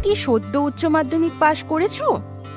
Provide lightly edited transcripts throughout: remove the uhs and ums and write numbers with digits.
কি সদ্য উচ্চ মাধ্যমিক পাশ করেছো?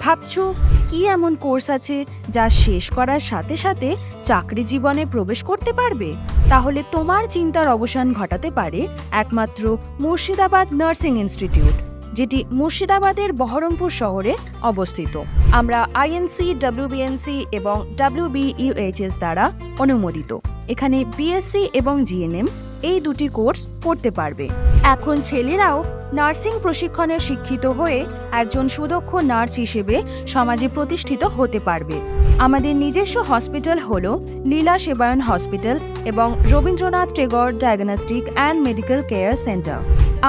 ভাবছো কি এমন কোর্স আছে যা শেষ করার সাথে সাথে চাকরি জীবনে প্রবেশ করতে পারবে? তাহলে তোমার চিন্তার অবসান ঘটাতে পারে একমাত্র মুর্শিদাবাদ নার্সিং ইনস্টিটিউট, যেটি মুর্শিদাবাদের বহরমপুর শহরে অবস্থিত। আমরা আইএনসি, ডব্লিউবিএনসি এবং ডব্লিউবিইউএইচএস দ্বারা অনুমোদিত। এখানে বিএসসি এবং জিএনএম এই দুটি কোর্স পড়তে পারবে। এখন ছেলেরাও নার্সিং প্রশিক্ষণে শিক্ষিত হয়ে একজন সুদক্ষ নার্স হিসেবে সমাজে প্রতিষ্ঠিত হতে পারবে। আমাদের নিজস্ব হসপিটাল হল লীলা সেবায়ন হসপিটাল এবং Rabindranath Tagore diagnostic and medical care centre.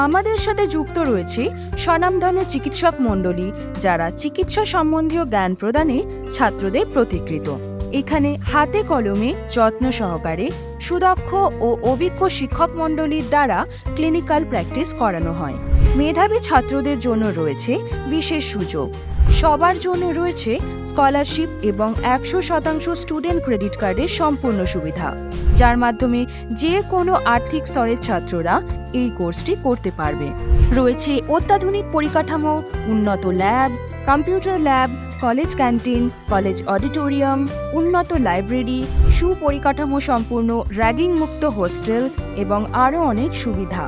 আমাদের সাথে যুক্ত রয়েছে স্বনামধন্য চিকিৎসক মণ্ডলী, যারা চিকিৎসা সম্বন্ধীয় জ্ঞান প্রদানে ছাত্রদের প্রতিকৃত। এখানে হাতে কলমে যত্ন সহকারে সুদক্ষ ও অভিজ্ঞ শিক্ষক মণ্ডলীর দ্বারা ক্লিনিক্যাল প্র্যাকটিস করানো হয়। মেধাবী ছাত্রদের জন্য রয়েছে বিশেষ সুযোগ। সবার জন্য রয়েছে স্কলারশিপ এবং 100% স্টুডেন্ট ক্রেডিট কার্ডের সম্পূর্ণ সুবিধা, যার মাধ্যমে যে কোনো আর্থিক স্তরের ছাত্ররা এই কোর্সটি করতে পারবে। রয়েছে অত্যাধুনিক পরিকাঠামো, উন্নত lab, computer lab, college canteen, college auditorium, উন্নত লাইব্রেরি, সুপরিকাঠামো সম্পূর্ণ র্যাগিং মুক্ত হোস্টেল এবং আরও অনেক সুবিধা।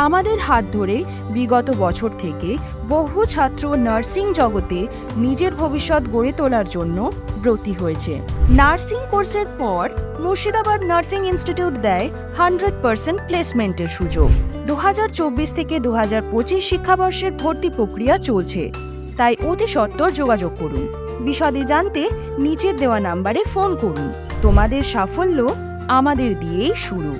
আমাদের হাত ধরে বিগত বছর থেকে বহু ছাত্র নার্সিং জগতে নিজের ভবিষ্যৎ গড়ে তোলার জন্য ব্রতী হয়েছে। নার্সিং কোর্সের পর মুর্শিদাবাদ নার্সিং ইনস্টিটিউট দেয় 100% প্লেসমেন্টের সুযোগ। 2024 থেকে 2025 শিক্ষাবর্ষের ভর্তি প্রক্রিয়া চলছে, তাই অতি সত্বর যোগাযোগ করুন। বিশদে জানতে নিচের দেওয়া নাম্বারে ফোন করুন। তোমাদের সাফল্য আমাদের দিয়েই শুরু।